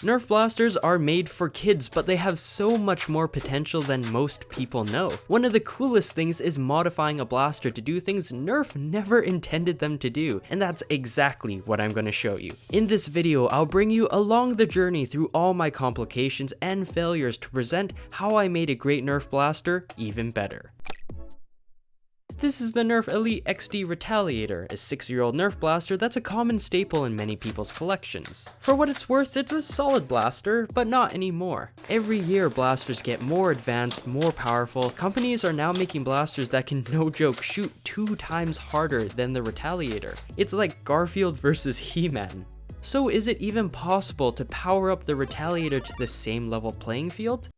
Nerf blasters are made for kids, but they have so much more potential than most people know. One of the coolest things is modifying a blaster to do things Nerf never intended them to do, and that's exactly what I'm going to show you. In this video, I'll bring you along the journey through all my complications and failures to present how I made a great Nerf blaster even better. This is the Nerf Elite XD Retaliator, a 6-year-old Nerf blaster that's a common staple in many people's collections. For what it's worth, it's a solid blaster, but not anymore. Every year, blasters get more advanced, more powerful. Companies are now making blasters that can, no joke, shoot 2 times harder than the Retaliator. It's like Garfield versus He-Man. So is it even possible to power up the Retaliator to the same level playing field?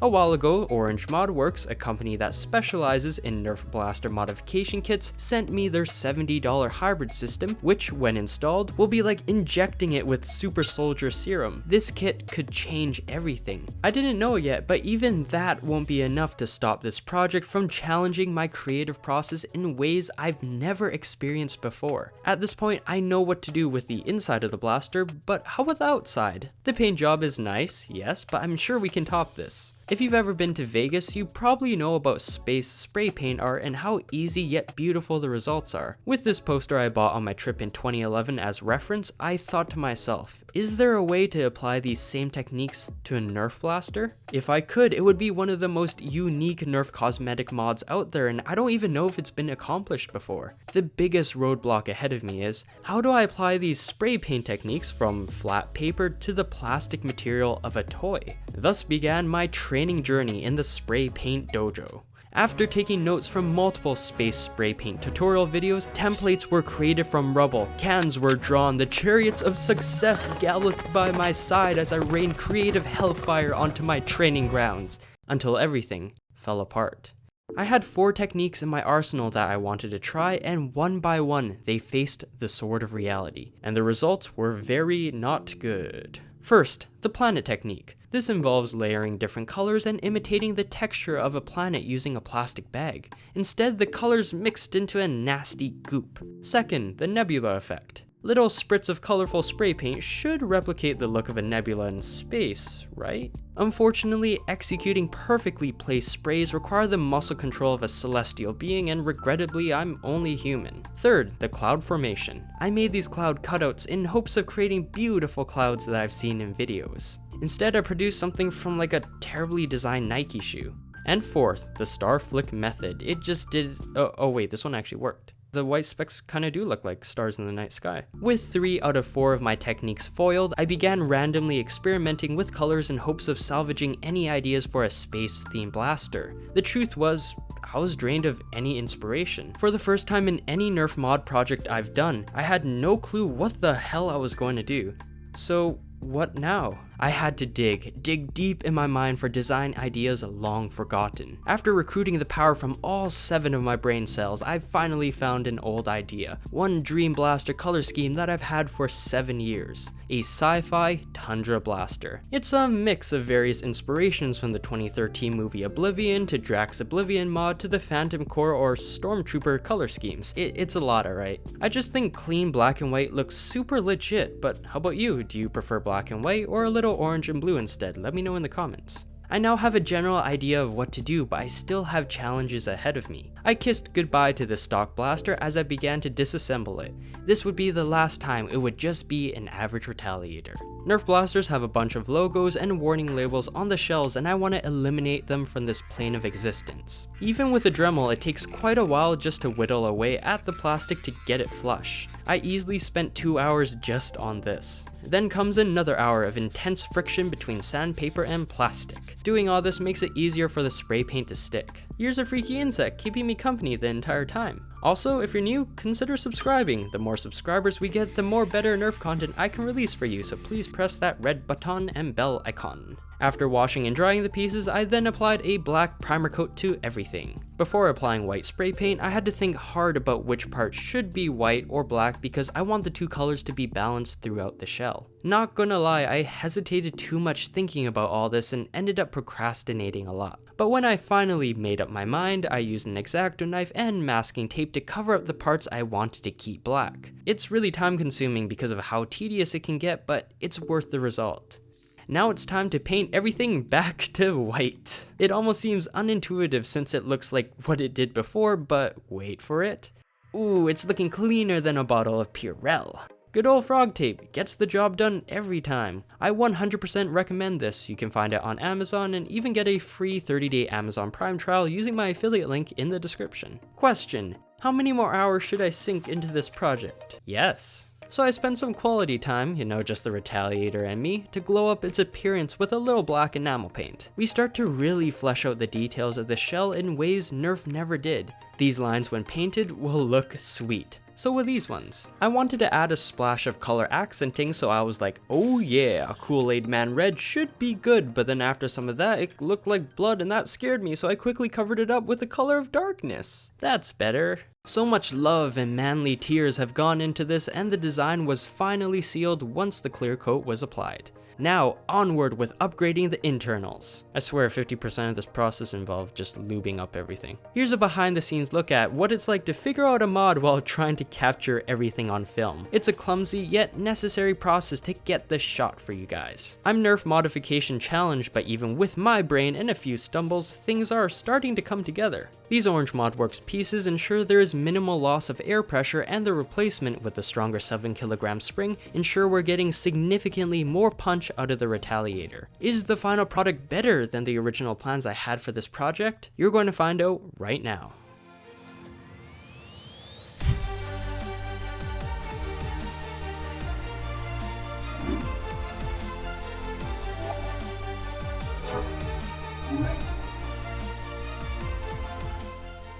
A while ago, Orange Mod Works, a company that specializes in Nerf blaster modification kits, sent me their $70 hybrid system, which, when installed, will be like injecting it with super soldier serum. This kit could change everything. I didn't know yet, but even that won't be enough to stop this project from challenging my creative process in ways I've never experienced before. At this point, I know what to do with the inside of the blaster, but how about the outside? The paint job is nice, yes, but I'm sure we can top this. If you've ever been to Vegas, you probably know about space spray paint art and how easy yet beautiful the results are. With this poster I bought on my trip in 2011 as reference, I thought to myself, is there a way to apply these same techniques to a Nerf blaster? If I could, it would be one of the most unique Nerf cosmetic mods out there, and I don't even know if it's been accomplished before. The biggest roadblock ahead of me is, how do I apply these spray paint techniques from flat paper to the plastic material of a toy? Thus began my training journey in the spray paint dojo. After taking notes from multiple space spray paint tutorial videos, templates were created from rubble, cans were drawn, the chariots of success galloped by my side as I rained creative hellfire onto my training grounds, until everything fell apart. I had 4 techniques in my arsenal that I wanted to try, and one by one they faced the sword of reality, and the results were very not good. First, the planet technique. This involves layering different colors and imitating the texture of a planet using a plastic bag. Instead, the colors mixed into a nasty goop. Second, the nebula effect. Little spritz of colorful spray paint should replicate the look of a nebula in space, right? Unfortunately, executing perfectly placed sprays require the muscle control of a celestial being, and regrettably, I'm only human. Third, the cloud formation. I made these cloud cutouts in hopes of creating beautiful clouds that I've seen in videos. Instead, I produced something from like a terribly designed Nike shoe. And fourth, the star flick method. It just did, oh wait, this one actually worked. The white specks kinda do look like stars in the night sky. With 3 out of 4 of my techniques foiled, I began randomly experimenting with colors in hopes of salvaging any ideas for a space-themed blaster. The truth was, I was drained of any inspiration. For the first time in any Nerf mod project I've done, I had no clue what the hell I was going to do. So, what now? I had to dig deep in my mind for design ideas long forgotten. After recruiting the power from all 7 of my brain cells, I finally found an old idea. One dream blaster color scheme that I've had for 7 years. A sci-fi tundra blaster. It's a mix of various inspirations from the 2013 movie Oblivion to Drax Oblivion mod to the Phantom Core or Stormtrooper color schemes. It's a lot, alright? I just think clean black and white looks super legit, but how about you? Do you prefer black and white or a little orange and blue instead? Let me know in the comments. I now have a general idea of what to do, but I still have challenges ahead of me. I kissed goodbye to the stock blaster as I began to disassemble it. This would be the last time it would just be an average Retaliator. Nerf blasters have a bunch of logos and warning labels on the shells, and I want to eliminate them from this plane of existence. Even with a Dremel, it takes quite a while just to whittle away at the plastic to get it flush. I easily spent 2 hours just on this. Then comes another hour of intense friction between sandpaper and plastic. Doing all this makes it easier for the spray paint to stick. Here's a freaky insect keeping me company the entire time. Also, if you're new, consider subscribing. The more subscribers we get, the more better Nerf content I can release for you, so please press that red button and bell icon. After washing and drying the pieces, I then applied a black primer coat to everything. Before applying white spray paint, I had to think hard about which part should be white or black because I want the 2 colors to be balanced throughout the shell. Not gonna lie, I hesitated too much thinking about all this and ended up procrastinating a lot. But when I finally made up my mind, I used an X-Acto knife and masking tape paint to cover up the parts I wanted to keep black. It's really time consuming because of how tedious it can get, but it's worth the result. Now it's time to paint everything back to white. It almost seems unintuitive since it looks like what it did before, but wait for it. Ooh, it's looking cleaner than a bottle of Purell. Good old frog tape gets the job done every time. I 100% recommend this. You can find it on Amazon and even get a free 30-day Amazon Prime trial using my affiliate link in the description. Question: how many more hours should I sink into this project? Yes. So I spent some quality time, just the Retaliator and me, to glow up its appearance with a little black enamel paint. We start to really flesh out the details of the shell in ways Nerf never did. These lines when painted will look sweet. So with these ones, I wanted to add a splash of color accenting, so I was like, oh yeah, a Kool-Aid Man red should be good, but then after some of that, it looked like blood and that scared me, so I quickly covered it up with the color of darkness. That's better. So much love and manly tears have gone into this, and the design was finally sealed once the clear coat was applied. Now, onward with upgrading the internals. I swear 50% of this process involved just lubing up everything. Here's a behind the scenes look at what it's like to figure out a mod while trying to capture everything on film. It's a clumsy yet necessary process to get this shot for you guys. I'm Nerf modification challenged, but even with my brain and a few stumbles, things are starting to come together. These Orange ModWorks pieces ensure there is minimal loss of air pressure, and the replacement with the stronger 7kg spring ensure we're getting significantly more punch out of the Retaliator. Is the final product better than the original plans I had for this project? You're going to find out right now.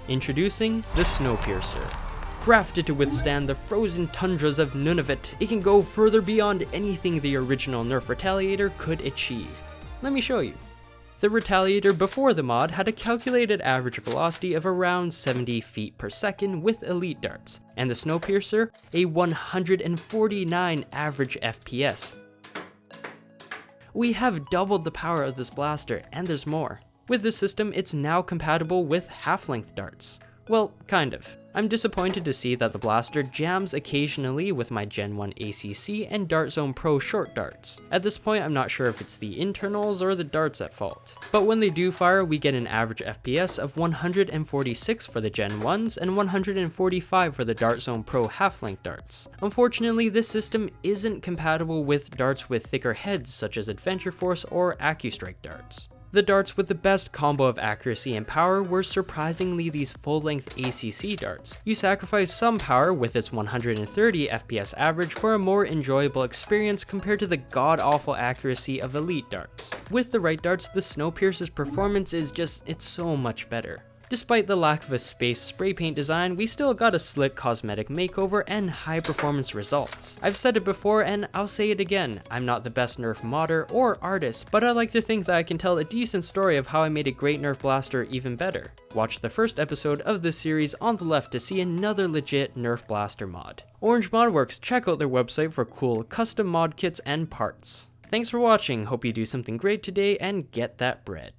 Introducing the Snowpiercer. Crafted to withstand the frozen tundras of Nunavut, it can go further beyond anything the original Nerf Retaliator could achieve. Let me show you. The Retaliator before the mod had a calculated average velocity of around 70 feet per second with elite darts, and the Snowpiercer a 149 average FPS. We have doubled the power of this blaster, and there's more. With this system, it's now compatible with half-length darts. Well, kind of. I'm disappointed to see that the blaster jams occasionally with my Gen 1 ACC and Dart Zone Pro short darts. At this point, I'm not sure if it's the internals or the darts at fault. But when they do fire, we get an average FPS of 146 for the Gen 1s and 145 for the Dart Zone Pro half-length darts. Unfortunately, this system isn't compatible with darts with thicker heads such as Adventure Force or AccuStrike darts. The darts with the best combo of accuracy and power were surprisingly these full-length ACC darts. You sacrifice some power with its 130 FPS average for a more enjoyable experience compared to the god-awful accuracy of elite darts. With the right darts, the Snowpiercer's performance is it's so much better. Despite the lack of a space spray paint design, we still got a slick cosmetic makeover and high performance results. I've said it before and I'll say it again, I'm not the best Nerf modder or artist, but I like to think that I can tell a decent story of how I made a great Nerf blaster even better. Watch the first episode of this series on the left to see another legit Nerf blaster mod. Orange ModWorks, check out their website for cool custom mod kits and parts. Thanks for watching, hope you do something great today and get that bread.